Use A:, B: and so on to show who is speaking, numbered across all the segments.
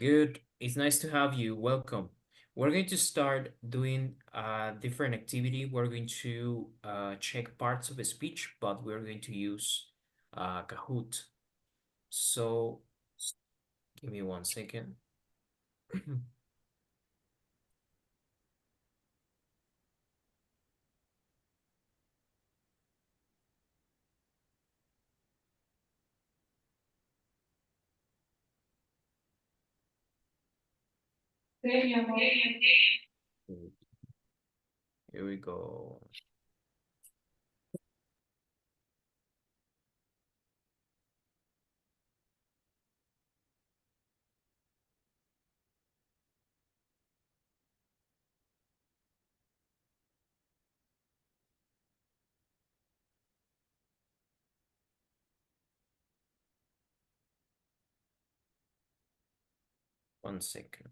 A: Good. It's nice to have you. Welcome. We're going to start doing a different activity. We're going to check parts of a speech, but we're going to use Kahoot. So give me 1 second. Here we go. 1 second.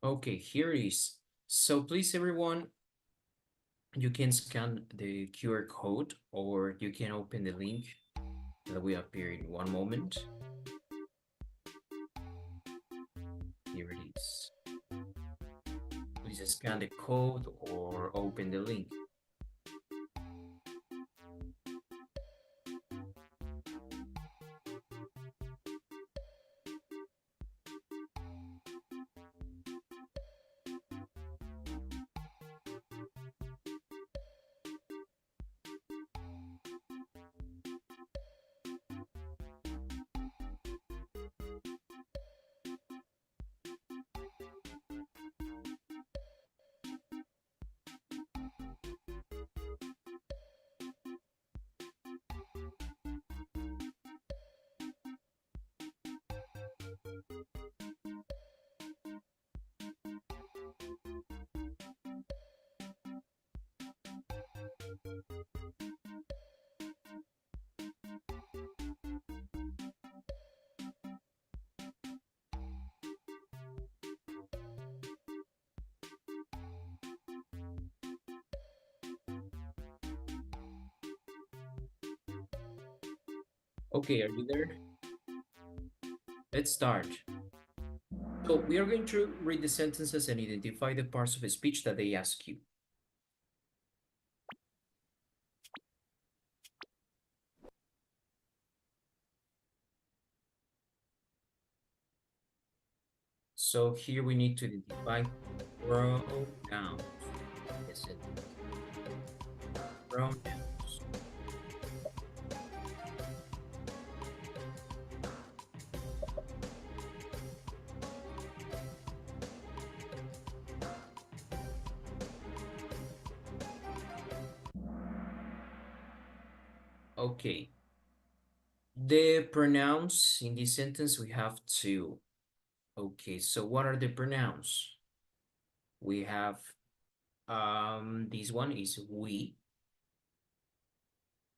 A: Okay, here it is. So please, everyone, you can scan the QR code or you can open the link that will appear in one moment. Here it is. Please scan the code or open the link. Okay, are you there? Let's start. So we are going to read the sentences and identify the parts of a speech that they ask you. So here we need to identify pronouns. Is it pronouns? Okay. The pronouns in this sentence, we have two. Okay, so what are the pronouns? We have, this one is we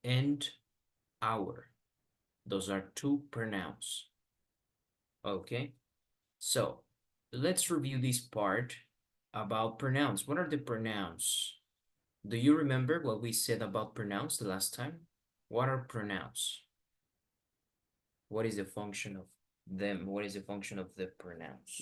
A: and our. Those are two pronouns. Okay, so let's review this part about pronouns. What are the pronouns? Do you remember what we said about pronouns the last time? What are pronouns? What is the function of them? What is the function of the pronouns?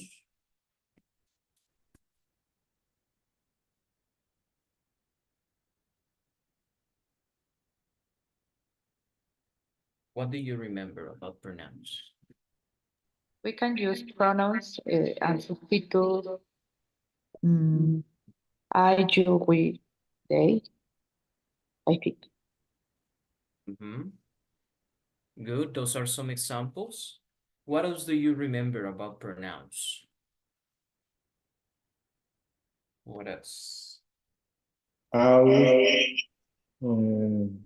A: What do you remember about pronouns?
B: We can use pronouns and substitute mm, I, you, we, they, I think.
A: Mm-hmm. Good. Those are some examples. What else do you remember about pronouns? What else?
C: Our, um,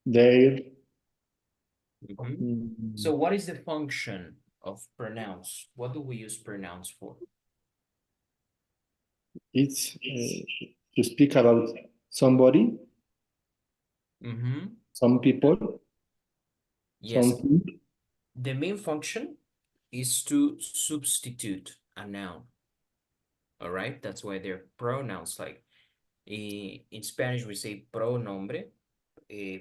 C: their,
A: Mm-hmm. So
C: mm,
A: what is the function of pronouns? What do we use pronouns for?
C: it's to speak about somebody,
A: Mm-hmm.
C: some people,
A: Yes,
C: something.
A: the main function is to substitute a noun. All right, that's why they're pronouns. Like in Spanish we say pronombre,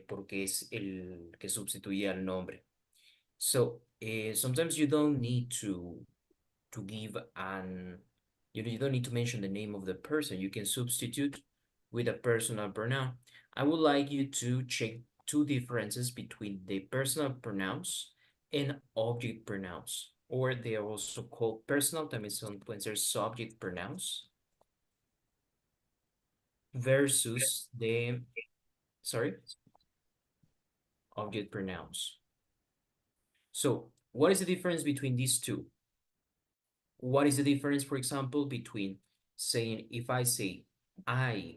A: porque es el que sustituye al nombre. So sometimes you don't need to give an you don't need to mention the name of the person. You can substitute with a personal pronoun. I would like you to check two differences between the personal pronouns and object pronouns, or they are also called personal, también son, pueden ser subject pronouns, versus the, sorry, object pronouns. So what is the difference between these two? What is the difference, for example, between saying, if I say I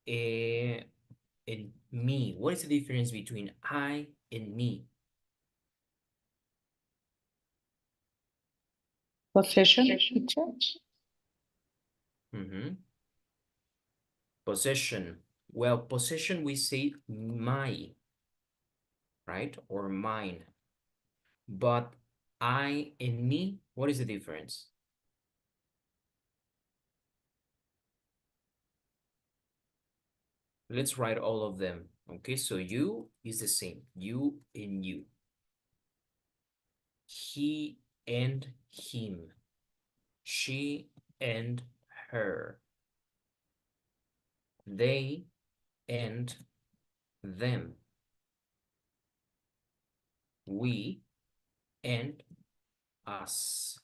A: and me, what is the difference between I and me?
B: Possession, teacher.
A: Mhm. Possession. Well, possession, we say my, right? Or mine. But I and me, what is the difference? Let's write all of them. Okay, so you is the same. You and you. He and him. She and her. They and them. We and us.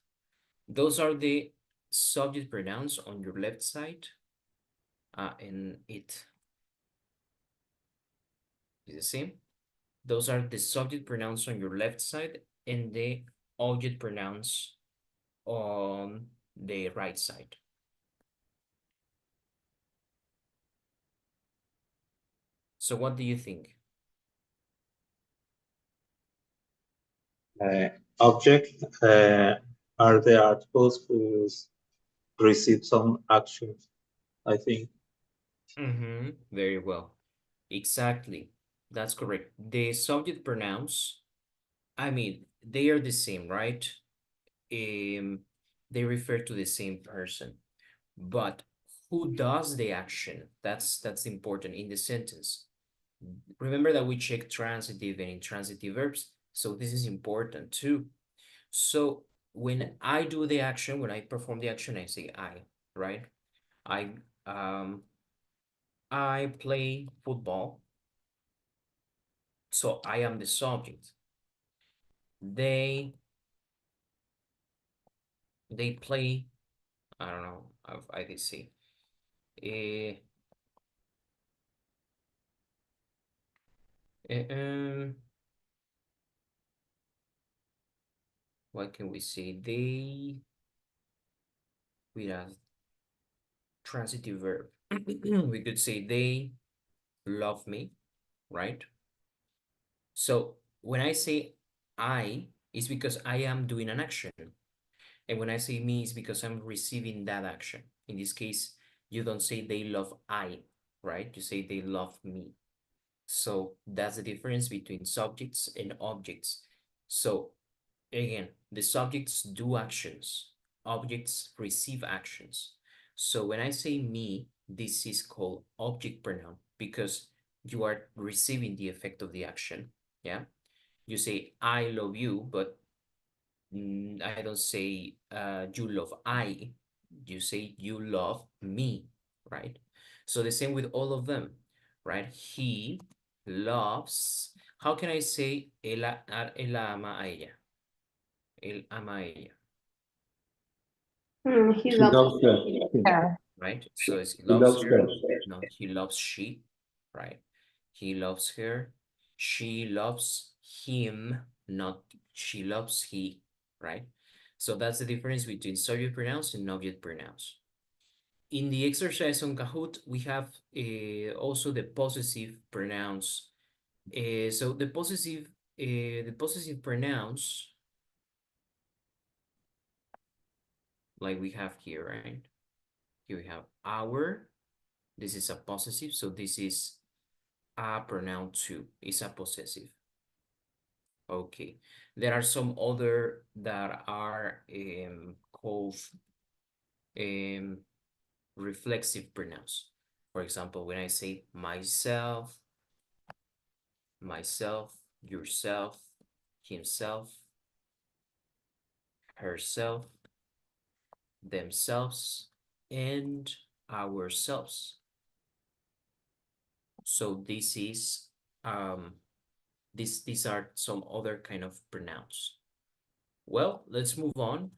A: Those are the subject pronouns on your left side, and it is the same. Those are the subject pronouns on your left side and the object pronouns on the right side. So what do you think?
D: Uh, Object are the articles who receive some action, I think.
A: Mm-hmm. Very well. Exactly. That's correct. The subject pronouns, I mean, they are the same, right? Um, they refer to the same person. But who does the action? That's important in the sentence. Remember that we check transitive and intransitive verbs, so this is important too. So when I do the action, when I perform the action, I say I, right? I um I play football, so I am the subject. They they play, I don't know, I did see. Uh, um, what can we say? They with a transitive verb. We could say they love me, right? So when I say I, it's because I am doing an action. And when I say me, it's because I'm receiving that action. In this case, you don't say they love I, right? You say they love me. So that's the difference between subjects and objects. So again, the subjects do actions, objects receive actions. So when I say me, this is called object pronoun because you are receiving the effect of the action. Yeah. You say I love you, but I don't say you love I. You say you love me, right? So the same with all of them, right? He loves. How can I say él ama a ella? Él ama a ella,
B: He
C: He
B: loves
C: loves her.
B: her.
A: right? So it's he
C: He
A: loves
C: loves
A: her.
C: her.
A: No, he loves she, right? He loves her. She loves him, not she loves he, right? So that's the difference between subject pronouns and object pronouns. In the exercise on Kahoot, we have also the possessive pronouns. So the possessive pronouns, like we have here, right? Here we have our. This is a possessive, so this is a pronoun too. It's a possessive. Okay. There are some other that are called reflexive pronouns. For example, when I say myself, yourself, himself, herself, themselves, and ourselves. So this is these are some other kind of pronouns. Well, let's move on.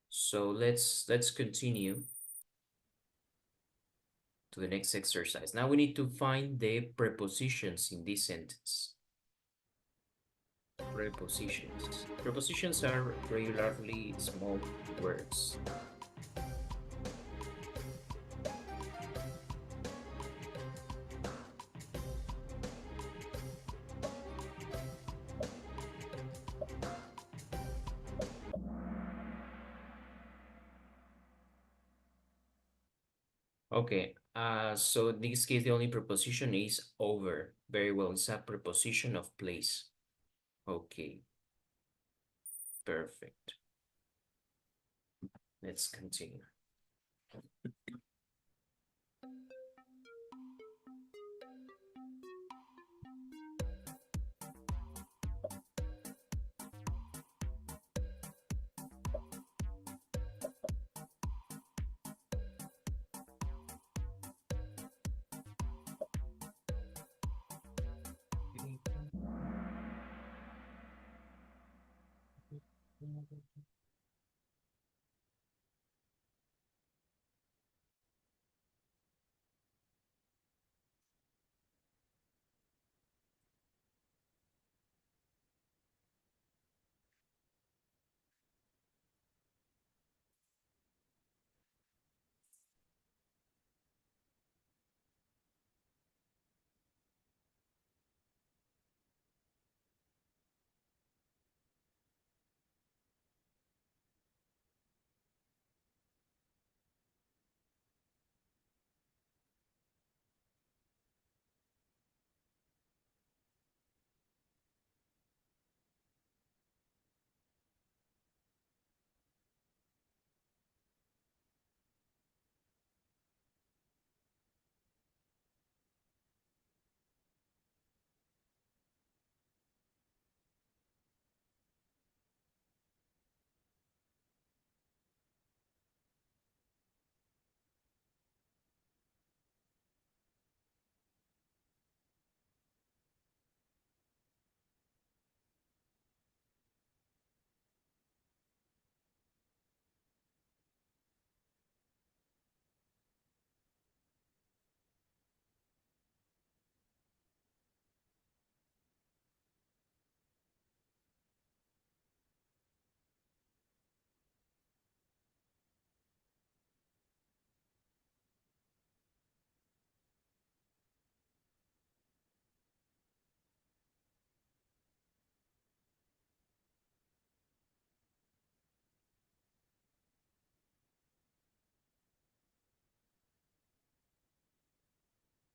A: So let's continue to the next exercise. Now we need to find the prepositions in this sentence. Prepositions. Prepositions are regularly small words. Okay, so in this case, the only preposition is over. Very well, it's a preposition of place. Okay, perfect. Let's continue.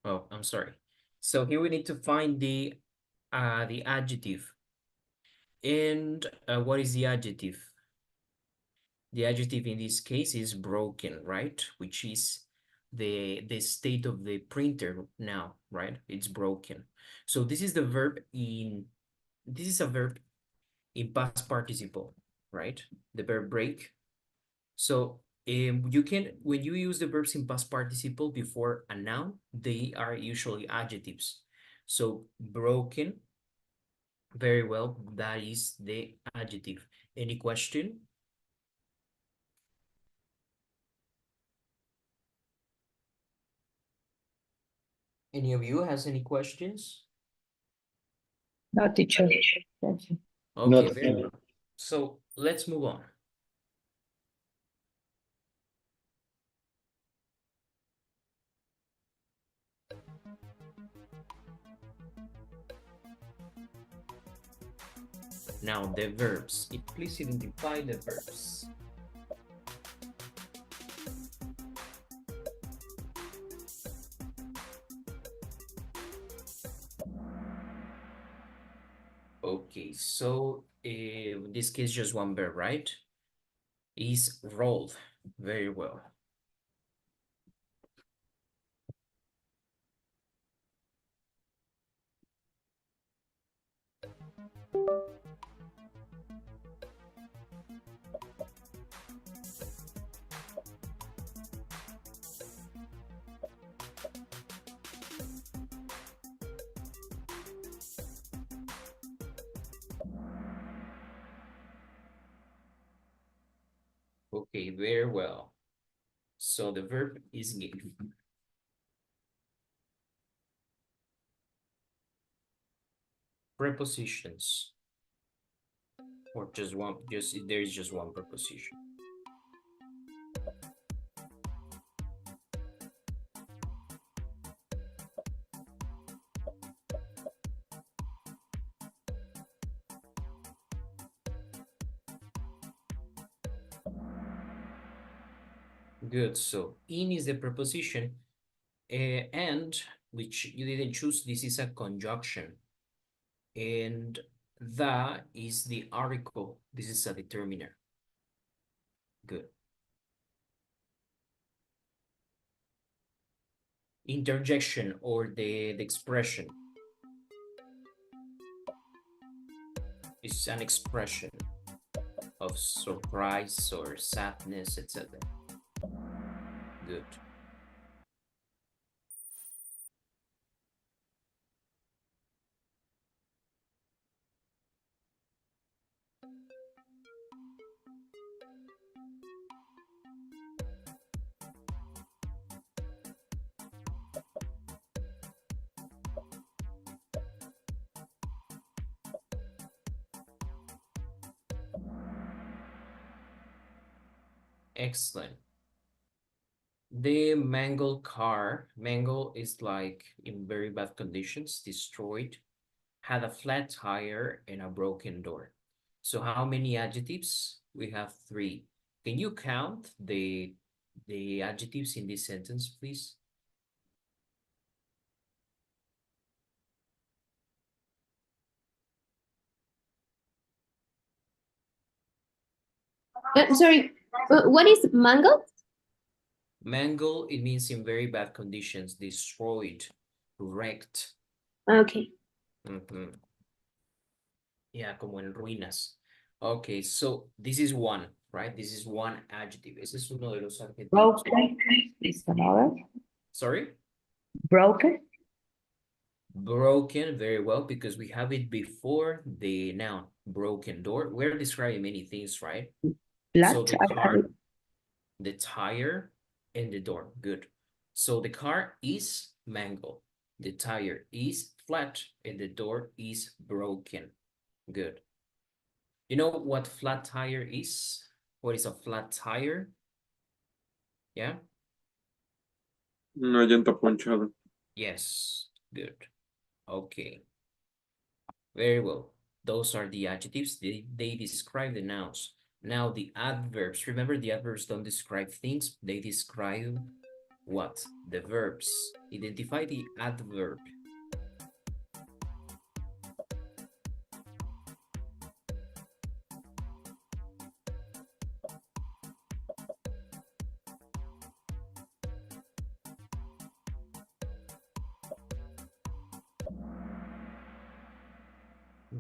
A: Oh, I'm sorry. So here we need to find the adjective. And what is the adjective? The adjective in this case is broken, right? Which is the state of the printer now, right? It's broken. So this is the verb in this is a verb in past participle, right? The verb break. So you can, when you use the verbs in past participle before a noun, they are usually adjectives. So broken, Very well. That is the adjective. Any question? Any of you has any questions?
B: No, teacher. Thank you.
A: Okay,
C: Not
A: very well. So let's move on. Now the verbs. Please identify the verbs. Okay, so in this case, just one verb, right? Is rolled. Very well. Okay, very well. So the verb is give. Prepositions. Or just one, there is just one preposition. Good, so in is the preposition, and which you didn't choose, this is a conjunction. And the is the article, this is a determiner. Good. Interjection or the expression is an expression of surprise or sadness, etc. Good. Excellent. The mangled car, mangled is like in very bad conditions, destroyed, had a flat tire and a broken door. So how many adjectives? We have 3. Can you count the adjectives in this sentence, please?
E: Sorry, what is mango?
A: Mangled, it means in very bad conditions, destroyed, wrecked.
E: Okay.
A: Mhm. Yeah, como en ruinas. Okay, so this is one, right? This is one adjective. Ese es uno de los adjetivos.
B: Broken is another.
A: Sorry?
B: Broken.
A: Broken, very well, because we have it before the noun, broken door. We're describing many things, right?
B: Flat.
A: So the
B: I have
A: car,
B: it.
A: the tire, and the door. Good. So the car is mangled. The tire is flat, and the door is broken. Good. You know what flat tire is? What is a flat tire? Yeah?
F: Una llanta ponchada.
A: Yes. Good. Okay. Very well. Those are the adjectives. They describe the nouns. Now the adverbs. Remember, the adverbs don't describe things. They describe what? The verbs. Identify the adverb.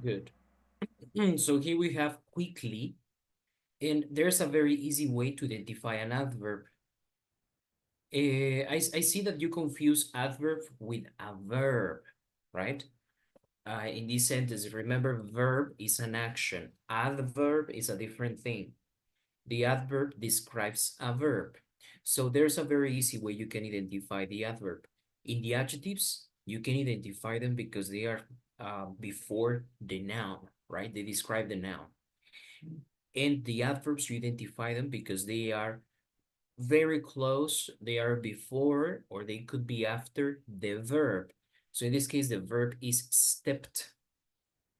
A: Good. So here we have quickly, and there's a very easy way to identify an adverb. I see that you confuse adverb with a verb, right? in this sentence, remember, verb is an action. Adverb is a different thing. The adverb describes a verb. So there's a very easy way you can identify the adverb. In the adjectives, you can identify them because they are before the noun, right? They describe the noun. And the adverbs, you identify them because they are very close. They are before or they could be after the verb. So in this case, the verb is stepped.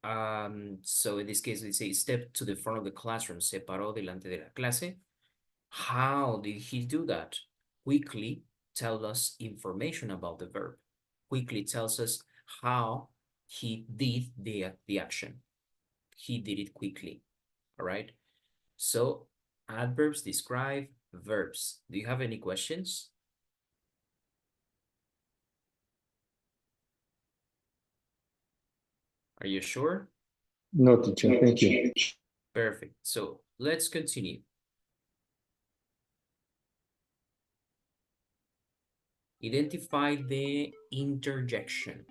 A: So in this case, we say step to the front of the classroom, se paró delante de la clase. How did he do that? Quickly tell us information about the verb. Quickly tells us how he did the action. He did it quickly, all right? So adverbs describe verbs. Do you have any questions? Are you sure?
C: No, teacher, thank you.
A: Perfect. So let's continue. Identify the interjection.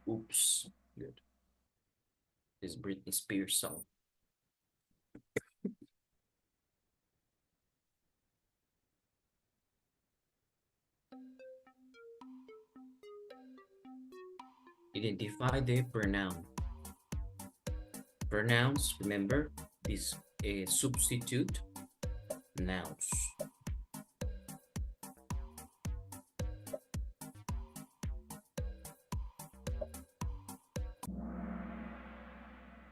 A: Oops, good. This Britney Spears song. Identify the pronoun. Pronouns, remember, this substitute nouns.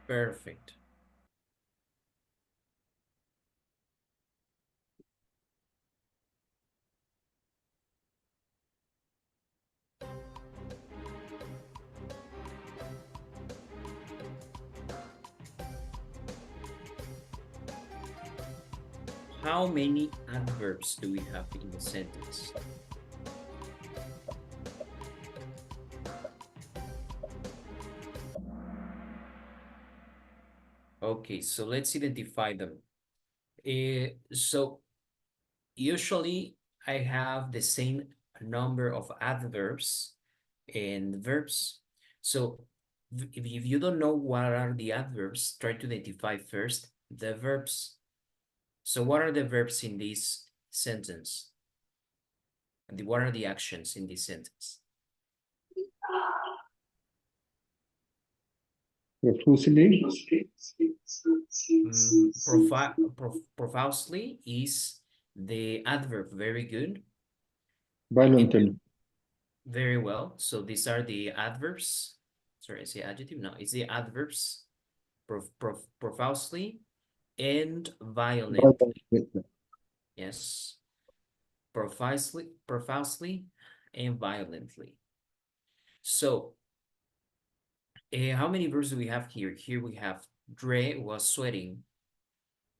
A: Perfect. How many adverbs do we have in the sentence? Okay, so let's identify them. So usually I have the same number of adverbs and verbs. So if you don't know what are the adverbs, try to identify first the verbs. So what are the verbs in this sentence? And what are the actions in this sentence?
C: Profusely,
A: Profusely is the adverb. Very good.
C: violently,
A: Very well. So these are the adverbs. Sorry, is the adjective? No, it's the adverbs. Profusely and violently. Yes. Profusely and violently. So, how many verbs do we have here? Here we have Dre was sweating.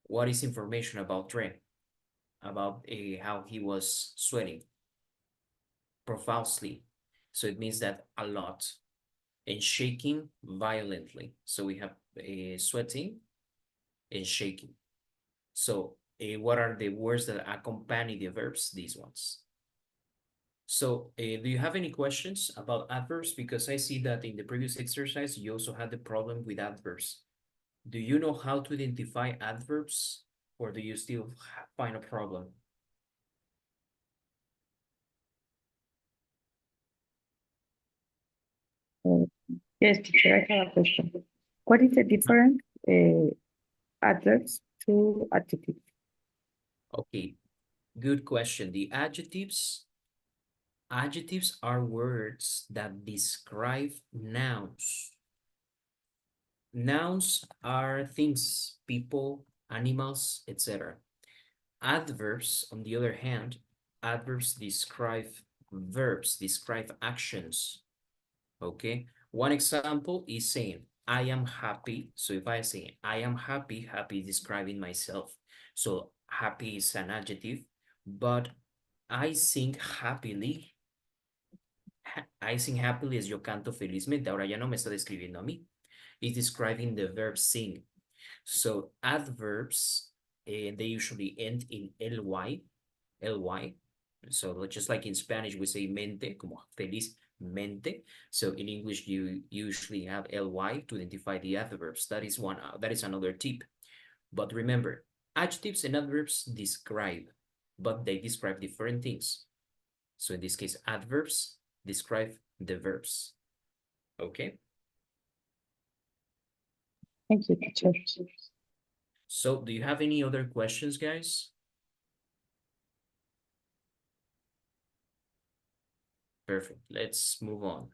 A: What is information about Dre? About how he was sweating? Profusely. So it means that a lot. And shaking violently. So we have sweating and shaking. So what are the words that accompany the verbs? These ones. So do you have any questions about adverbs? Because I see that in the previous exercise, you also had the problem with adverbs. Do you know how to identify adverbs, or do you still find a problem?
B: Yes, teacher, I have a question. What is the difference adverbs to adjectives?
A: Okay, good question. The adjectives are words that describe nouns. Nouns are things, people, animals, etc. Adverbs, on the other hand, adverbs describe verbs, describe actions. Okay, one example is saying, I am happy. So if I say, I am happy, happy is describing myself. So happy is an adjective, but I sing happily sing happily es yo canto felizmente. Ahora ya no me está describiendo a mí. It's describing the verb sing. So adverbs, they usually end in ly, ly. So just like in Spanish, we say mente, como felizmente. So in English, you usually have ly to identify the adverbs. That is another tip. But remember, adjectives and adverbs describe, but they describe different things. So in this case, adverbs describe the verbs. Okay?
B: Thank you, teacher.
A: So do you have any other questions, guys? Perfect. Let's move on.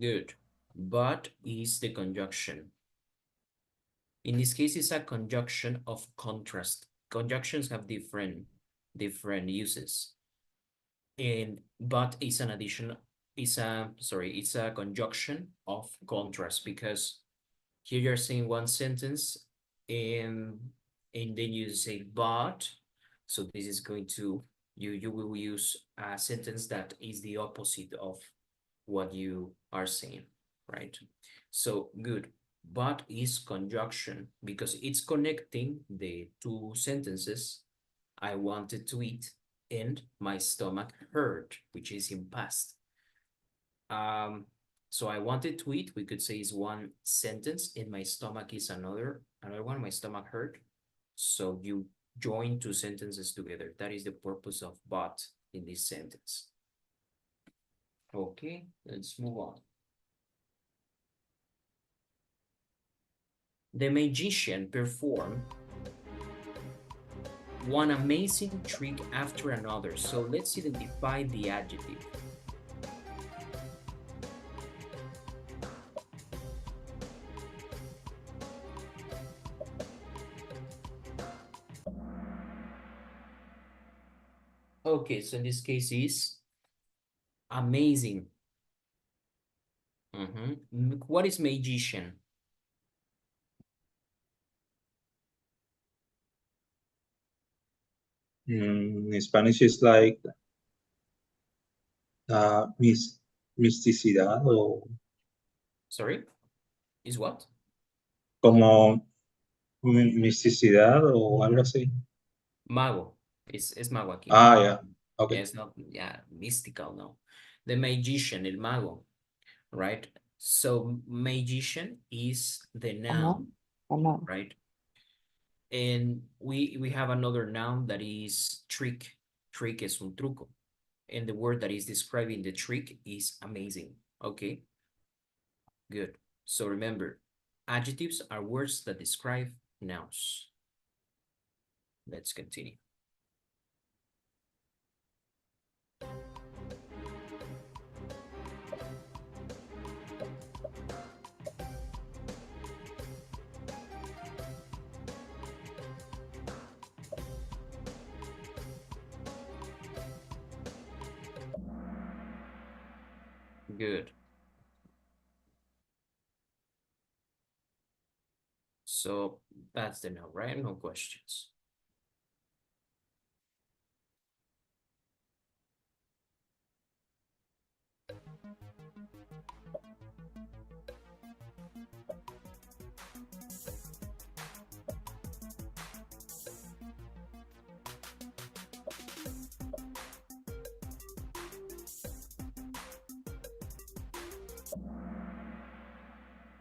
A: Good. But is the conjunction. In this case, it's a conjunction of contrast. Conjunctions have different uses. And but it's an addition, it's a conjunction of contrast, because here you're saying one sentence and then you say but. So this is going to, you will use a sentence that is the opposite of what you are saying, right? So good. But is conjunction because it's connecting the two sentences. I wanted to eat and my stomach hurt, which is in past. So I wanted to eat, we could say is one sentence, and my stomach is another one, my stomach hurt. So you join two sentences together. That is the purpose of but in this sentence. Okay, let's move on. The magician performed one amazing trick after another. So let's identify the adjective. Okay, so in this case is amazing. What is magician?
D: In Spanish, it's like misticidad o
A: Sorry, is what?
D: como misticidad o algo así.
A: Mago. Es mago aquí.
D: Ah, yeah. Okay.
A: Yeah, it's not, yeah, mystical, no. The magician, el mago, right? So magician is the noun, right? And we have another noun that is trick. Trick es un truco. And the word that is describing the trick is amazing. Okay, good. So remember, adjectives are words that describe nouns. Let's continue. Good. So that's the noun, right? No questions.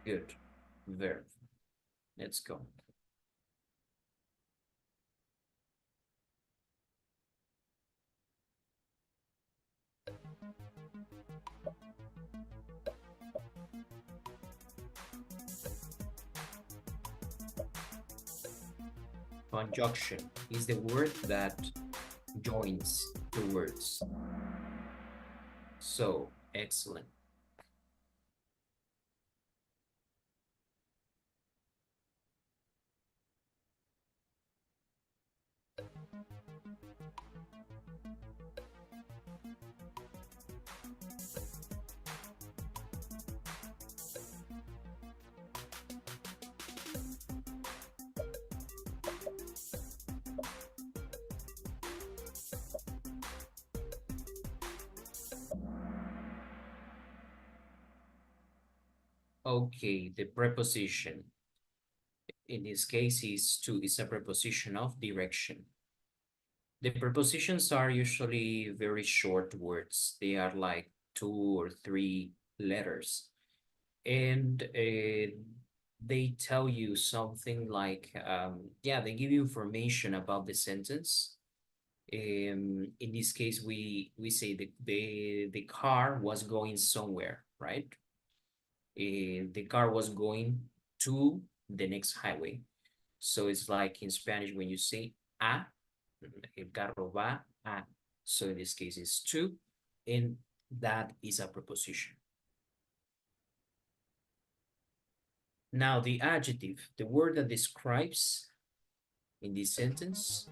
A: Good. Verb. Let's go. Conjunction is the word that joins two words. So, excellent. Okay, the preposition. In this case is to, is a preposition of direction. The prepositions are usually very short words. They are like 2 or 3 letters. And they tell you something like, yeah, they give you information about the sentence. In this case, we say the car was going somewhere, right? The car was going to the next highway. So it's like in Spanish when you say a, el carro va a. So in this case it's to, and that is a preposition. Now the adjective, the word that describes in this sentence.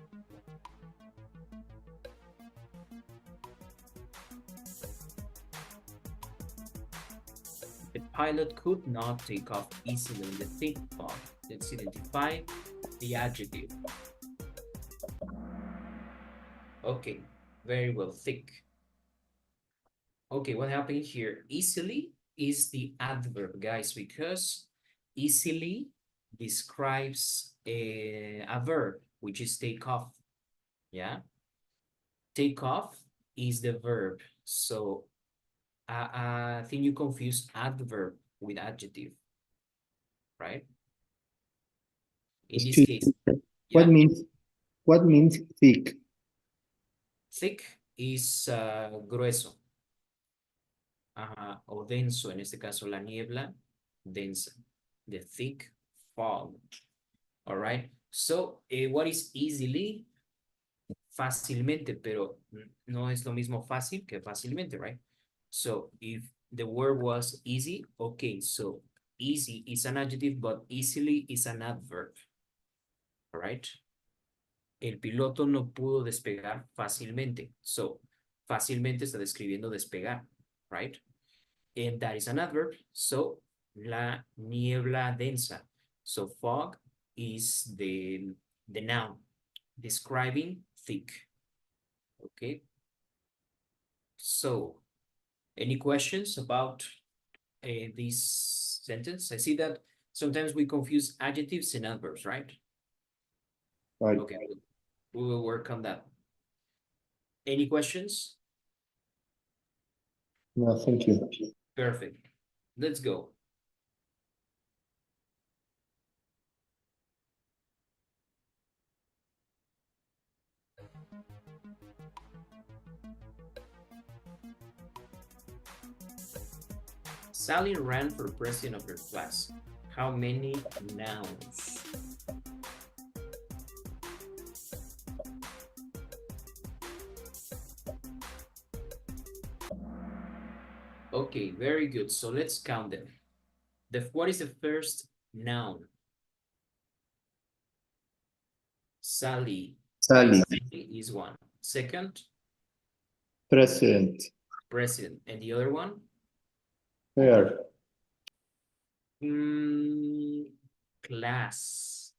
A: The pilot could not take off easily in the thick fog. Let's identify the adjective. Okay, very well, thick. Okay, what happened here? Easily is the adverb, guys, because easily describes a verb, which is take off. Yeah, take off is the verb. So I think you confuse adverb with adjective, right? In this case,
C: What
A: yeah,
C: means thick?
A: thick is grueso. O denso, en este caso la niebla densa, the thick fog. All right. So, what is easily? Fácilmente, pero no es lo mismo fácil que fácilmente, right? So, if the word was easy, okay, so easy is an adjective, but easily is an adverb. All right. El piloto no pudo despegar fácilmente. So, fácilmente está describiendo despegar, right? And that is an adverb. So, la niebla densa. So, fog is the noun describing thick. Okay. So, any questions about this sentence? I see that sometimes we confuse adjectives and adverbs, right?
C: Right.
A: Okay, we will work on that. Any questions?
C: No, thank you.
A: Perfect. Let's go. Sally ran for president of her class. How many nouns? Okay, very good. So let's count them. What is the first noun? Sally.
C: Sally,
A: Is one. Second,
C: president,
A: president. And the other one?
C: her,
A: Class.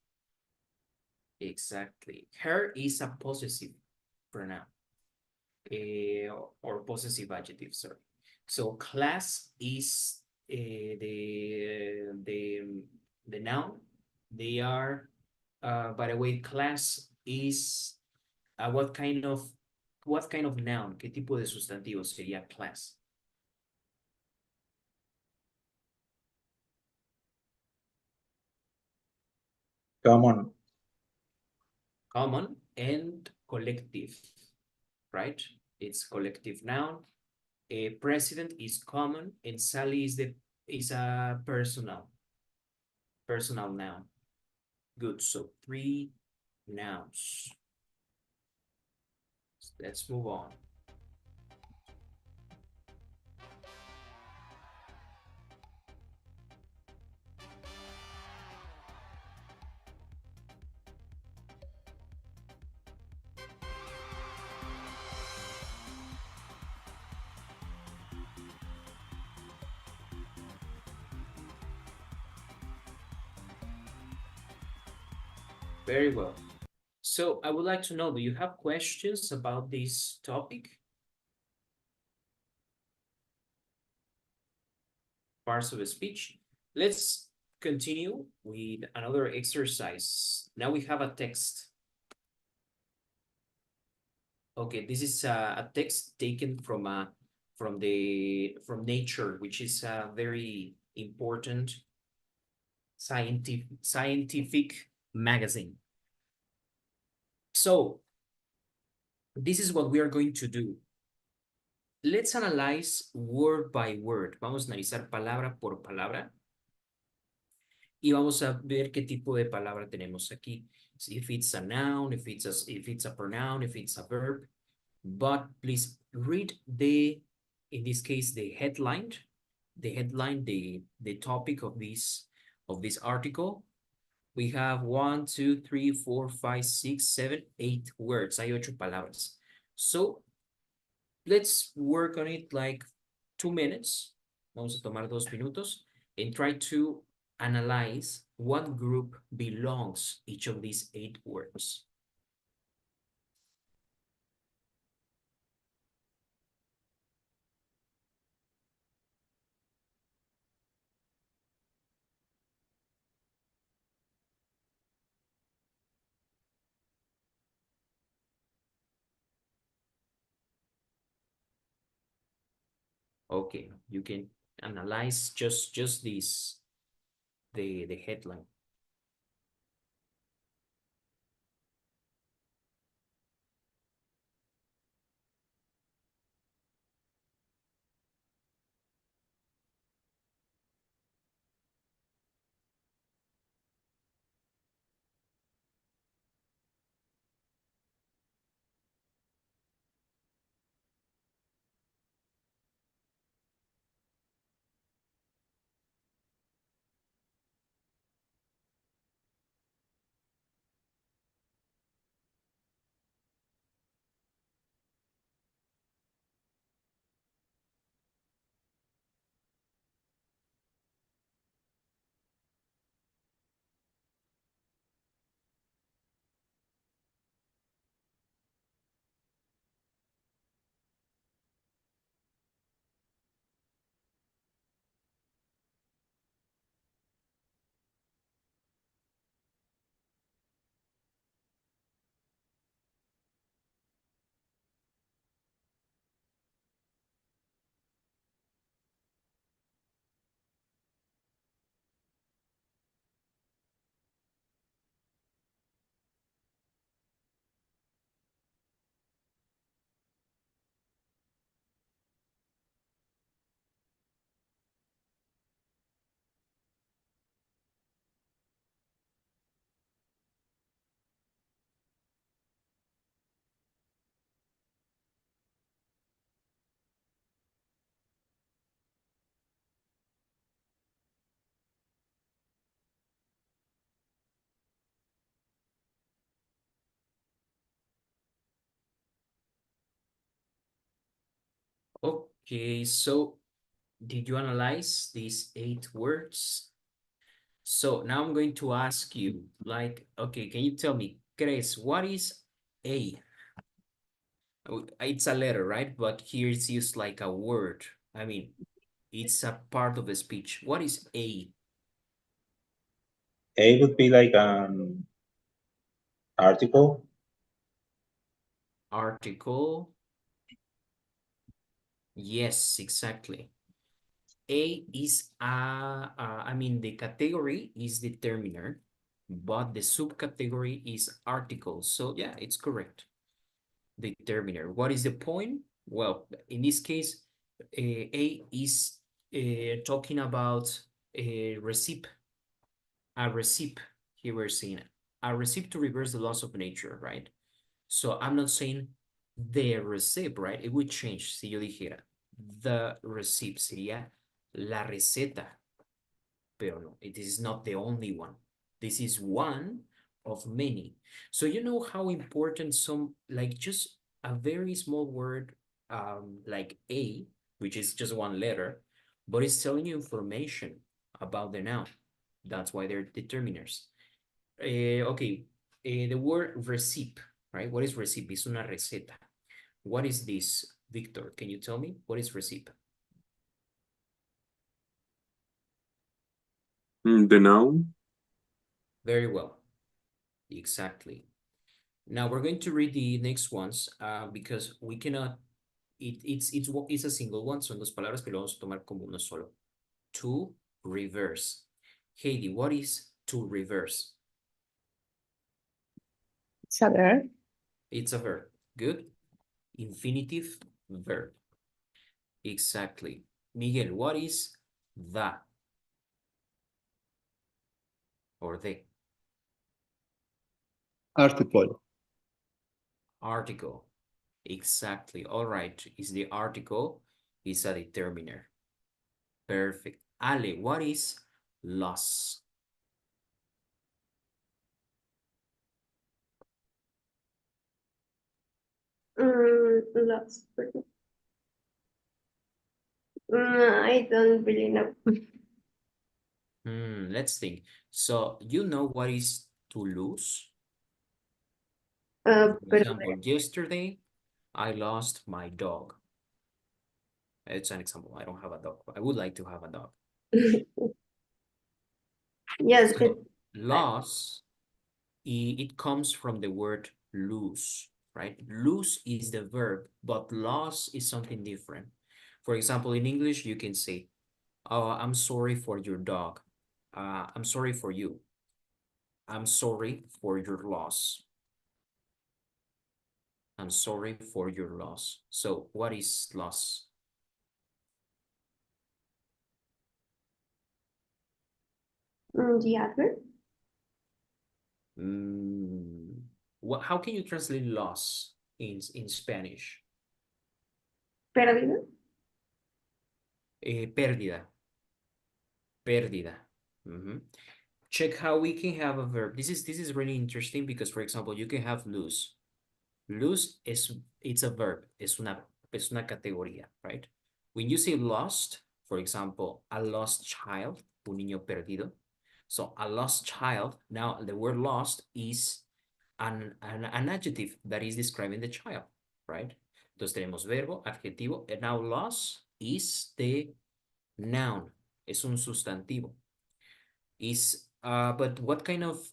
A: Exactly. Her is a possessive pronoun. Or possessive adjective, sorry. So class is the noun. They are, by the way, class is what kind of noun? ¿Qué tipo de sustantivo sería class?
D: Common.
A: Common and collective, right? It's collective noun. A president is common, and Sally is a personal noun. Good. So 3 nouns. Let's move on. Very well. So I would like to know, do you have questions about this topic? Parts of a speech. Let's continue with another exercise. Now we have a text. Okay, this is a text taken from nature, which is a very important scientific magazine. So this is what we are going to do. Let's analyze word by word. Vamos a analizar palabra por palabra. Y vamos a ver qué tipo de palabra tenemos aquí. If it's a noun, if it's a pronoun, if it's a verb. But please read in this case, the headline, the topic of this article. We have 1, 2, 3, 4, 5, 6, 7, 8 words. Hay 8 palabras. So let's work on it like 2 minutes. Vamos a tomar 2 minutos and try to analyze what group belongs each of these 8 words. Okay, you can analyze just this, the headline. Okay, so did you analyze these 8 words? So now I'm going to ask you, like, okay, can you tell me, Grace, what is A? It's a letter, right? But here it's used like a word. I mean, it's a part of the speech. What is A?
D: A would be like an article.
A: Article. Yes, exactly. A is I mean, the category is determiner, but the subcategory is article. So yeah, it's correct. Determiner. What is the point? Well, in this case, A is talking about a receipt. A receipt. Here we're seeing it. A receipt to reverse the laws of nature, right? So I'm not saying the receipt, right? It would change si yo dijera the receipt sería la receta, pero no, it is not the only one. This is one of many. So you know how important some, like just a very small word, like A, which is just one letter, but it's telling you information about the noun. That's why they're determiners. Okay, the word recipe, right? What is recipe? Es una receta. What is this, Victor? Can you tell me what is recipe?
F: The noun.
A: Very well. Exactly. Now we're going to read the next ones because we cannot, it's a single one, son dos palabras que lo vamos a tomar como uno solo. To reverse. Heidi, what is to reverse?
B: It's a verb.
A: It's a verb. Good. Infinitive verb. Exactly. Miguel, what is the? Or the?
C: Article.
A: Article. Exactly. All right. Is the article is a determiner. Perfect. Ale, what is loss?
E: Lots. I don't really know.
A: Let's think. So you know what is to lose? For
E: Pero
A: example, yesterday I lost my dog. It's an example. I don't have a dog. I would like to have a dog.
E: yes,
A: So loss, it comes from the word lose, right? Lose is the verb, but loss is something different. For example, in English, you can say, oh, I'm sorry for your dog. I'm sorry for you. I'm sorry for your loss. I'm sorry for your loss. So what is loss?
E: the adverb.
A: How can you translate loss in Spanish?
E: Perdido.
A: Pérdida. Pérdida. Check how we can have a verb. This is really interesting because, for example, you can have lose. Lose it's a verb. Es una categoría, right? When you say lost, for example, a lost child, un niño perdido. So a lost child, now the word lost is an adjective that is describing the child, right? Entonces tenemos verbo, adjetivo, and now lost is the noun. Es un sustantivo. But what kind of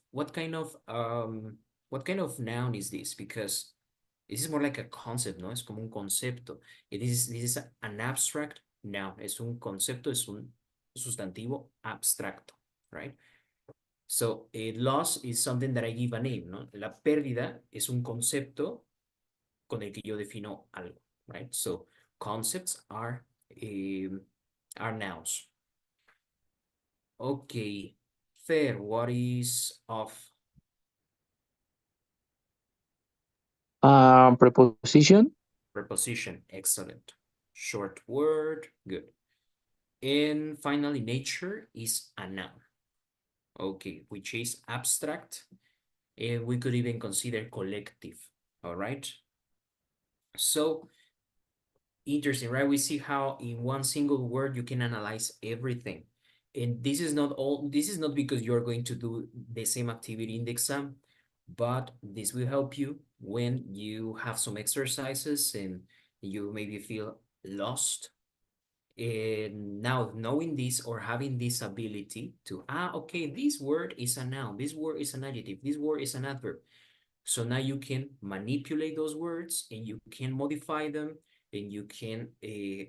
A: noun is this? Because this is more like a concept, ¿no? Es como un concepto. This is an abstract noun. Es un concepto, es un sustantivo abstracto, right? So, loss is something that I give a name, ¿no? La pérdida es un concepto con el que yo defino algo, right? So, concepts are nouns. Okay. Fer, what is off?
G: Preposition.
A: Preposition, excellent. Short word, good. And finally, nature is a noun. Okay, which is abstract. And we could even consider collective, all right? So, interesting, right? We see how in one single word you can analyze everything. And this is not because you're going to do the same activity in the exam, but this will help you when you have some exercises and you maybe feel lost. And now knowing this or having this ability to, okay, this word is a noun, this word is an adjective, this word is an adverb. So now you can manipulate those words and you can modify them and you can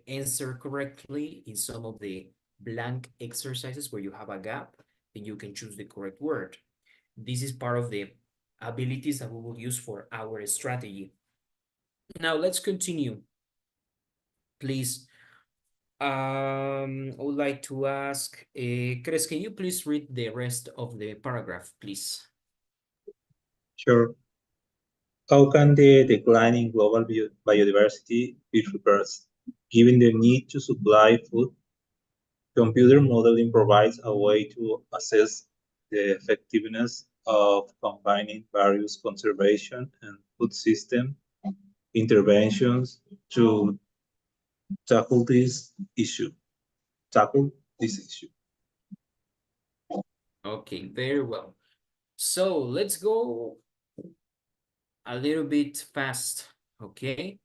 A: answer correctly in some of the blank exercises where you have a gap and you can choose the correct word. This is part of the abilities that we will use for our strategy. Now let's continue. Please, I would like to ask, Chris, can you please read the rest of the paragraph, please?
D: Sure. How can the decline in global biodiversity be reversed? Given the need to supply food, computer modeling provides a way to assess the effectiveness of combining various conservation and food system interventions to tackle this issue.
A: Okay, very well. So let's go a little bit fast, okay?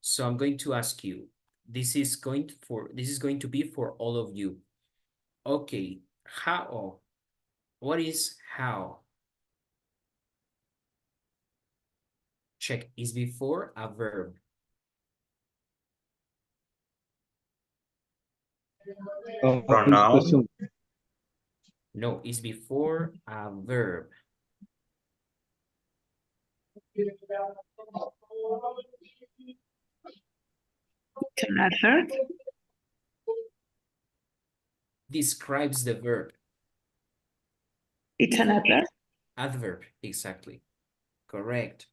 A: So I'm going to ask you, this is going to be for all of you. Okay, how? What is how? Check, is before a verb.
D: Pronoun.
A: No, it's before a verb.
B: It's an adverb.
A: Describes the verb.
B: It's an adverb.
A: Adverb, exactly. Correct.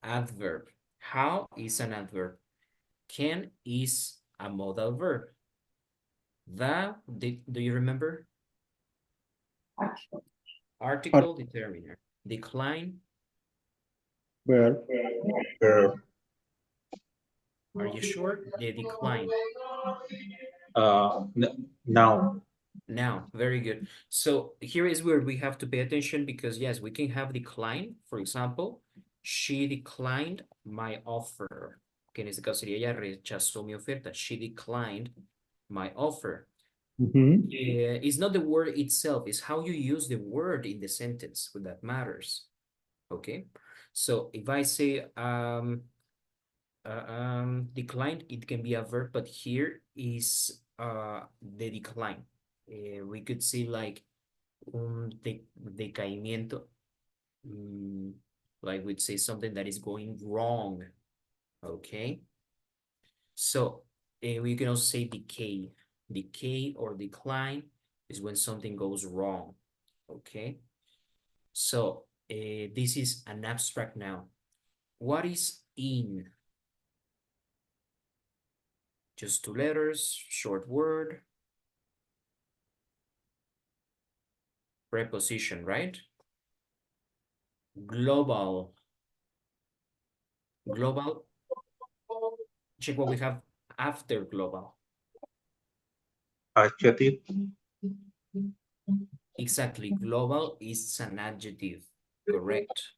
A: Adverb. How is an adverb? Can is a modal verb. Do you remember? Article, determiner. Decline,
C: Verb.
D: Verb.
A: are you sure? The decline.
D: Noun.
A: Now, very good. So here is where we have to pay attention because yes, we can have decline. For example, she declined my offer. Que en este caso sería ella rechazó mi oferta. She declined my offer.
C: Mhm.
A: It's not the word itself, it's how you use the word in the sentence that matters. Okay, so if I say declined, it can be a verb, but here is the decline. We could say like decaimiento, like we'd say something that is going wrong. Okay, so we can also say decay. Decay or decline is when something goes wrong. Okay, so this is an abstract noun. What is in? Just 2 letters, short word. Preposition, right? Global. Global. Check what we have after global.
D: Adjective.
A: Exactly. Global is an adjective. Correct.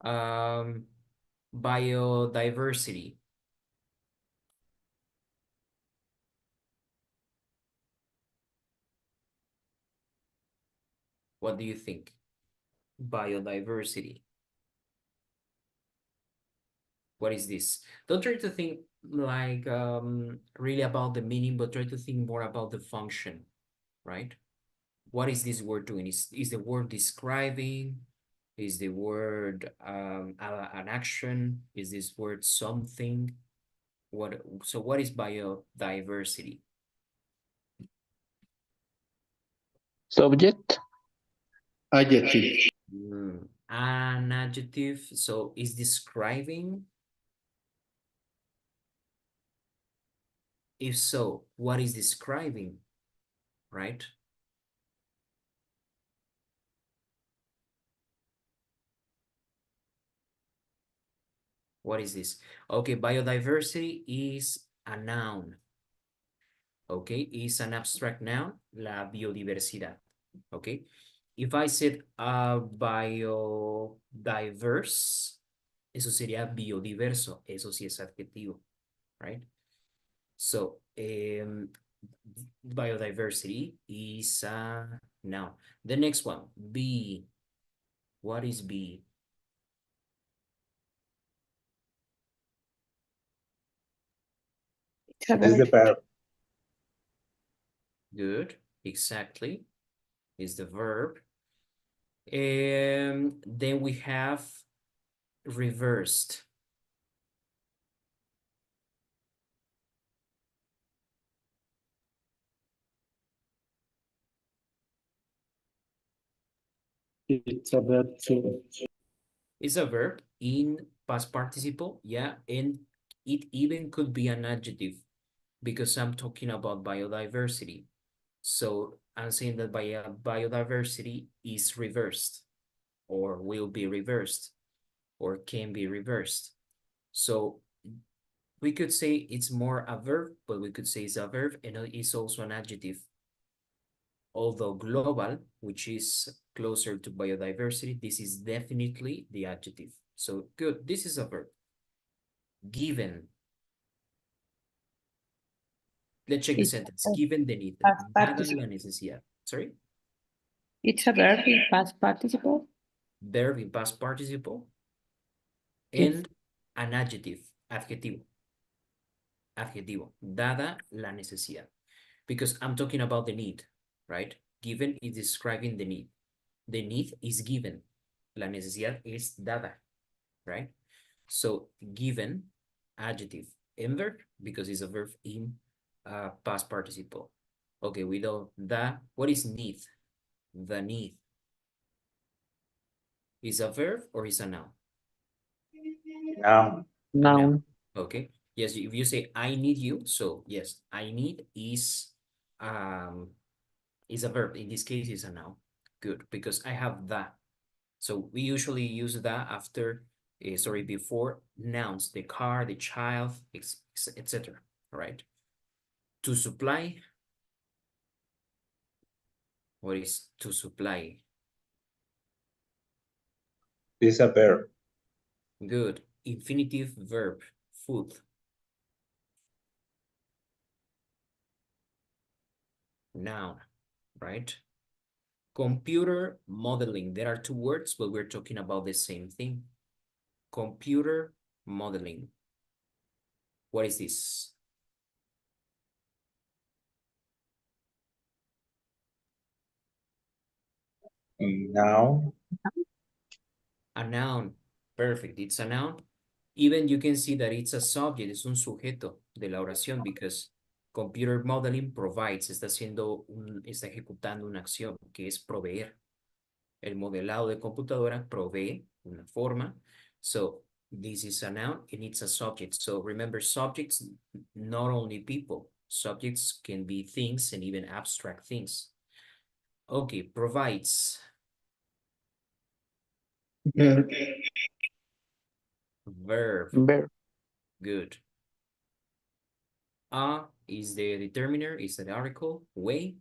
A: Biodiversity. What do you think? Biodiversity. What is this? Don't try to think like really about the meaning, but try to think more about the function, right? What is this word doing? Is the word describing? Is the word an action? Is this word something? So what is biodiversity?
F: Subject,
C: Adjective.
A: An adjective, so is describing? If so, what is describing, right? What is this? Okay, biodiversity is a noun. Okay, is an abstract noun, la biodiversidad. Okay, if I said biodiverse, eso sería biodiverso, eso sí es adjetivo, right? So, biodiversity is a noun. The next one, be. What is be?
B: It's a
D: Is the
B: verb.
D: verb.
A: Good, exactly, is the verb. Then we have reversed.
C: It's a verb too.
A: It's a verb in past participle, yeah, and it even could be an adjective because I'm talking about biodiversity. So I'm saying that biodiversity is reversed or will be reversed or can be reversed. So We could say it's more a verb, but we could say it's a verb and it's also an adjective. Although global, which is closer to biodiversity, this is definitely the adjective. So good, this is a verb. Given. Let's check the
B: It's
A: sentence.
B: a
A: Given the need.
B: past
A: Dada
B: participle.
A: la necesidad. Sorry?
B: It's a verb in past participle.
A: Verb in past participle.
B: Yes.
A: And an adjective. Adjetivo. Adjetivo. Dada la necesidad. Because I'm talking about the need, right? Given is describing the need. The need is given. La necesidad is dada, right? So given, adjective, and verb, because it's a verb in past participle. Okay, we know that. What is need? The need. Is a verb or is a noun?
D: Noun.
B: Noun.
A: Okay. Yes, if you say I need you, so yes, I need is a verb. In this case, is a noun. Good, because I have that. So we usually use that after, before nouns, the car, the child, etc. All right. To supply. What is to supply?
D: This is a verb.
A: Good. Infinitive verb, food. Noun, right? Computer modeling. There are two words, but we're talking about the same thing. Computer modeling. What is this?
D: Noun.
A: A noun. Perfect. It's a noun. Even you can see that it's a subject, es un sujeto de la oración, because computer modeling provides, está ejecutando una acción que es proveer. El modelado de computadora provee una forma. So this is a noun and it's a subject. So remember, subjects, not only people. Subjects can be things and even abstract things. Okay, provides.
C: Verb.
A: Verb.
B: Verb.
A: Good. Is the determiner, is the article. Way.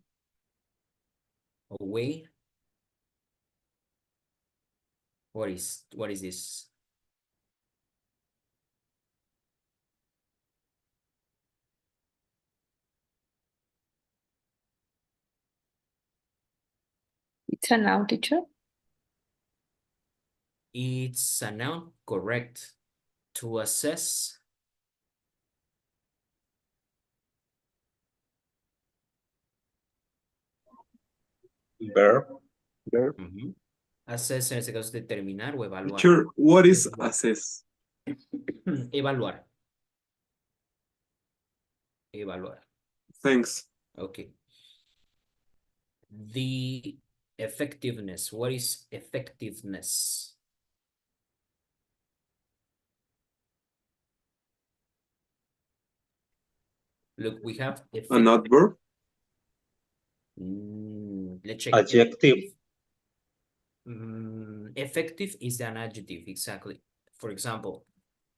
A: Away. What is this?
B: It's a noun, teacher.
A: It's a noun, correct. To assess.
D: Verb.
C: Verb.
A: Assess en este caso es determinar o evaluar.
F: Teacher, what is assess?
A: Evaluar. Evaluar.
F: Thanks.
A: Okay. The effectiveness. What is effectiveness? Look, we have
F: An adverb?
A: let's check.
D: Adjective.
A: Effective is an adjective, exactly. For example,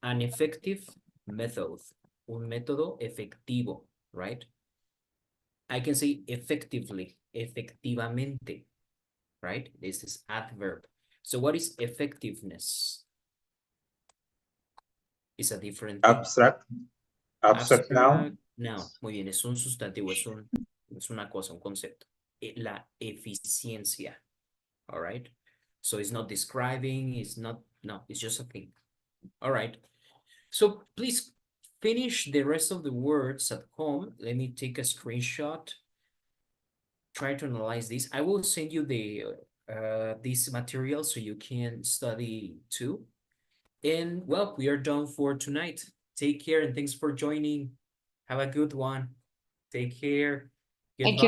A: an effective method. Un método efectivo, right? I can say effectively, efectivamente, right? This is adverb. So what is effectiveness? It's a different thing.
D: Abstract. Abstract noun.
A: Noun. Muy bien, es un sustantivo, es una cosa, un concepto. La eficiencia. All right. So it's not describing, it's not, no, it's just a thing. All right. So please finish the rest of the words at home. Let me take a screenshot. Try to analyze this. I will send you this material so you can study too. And well, we are done for tonight. Take care and thanks for joining. Have a good one. Take care.
B: Thank you.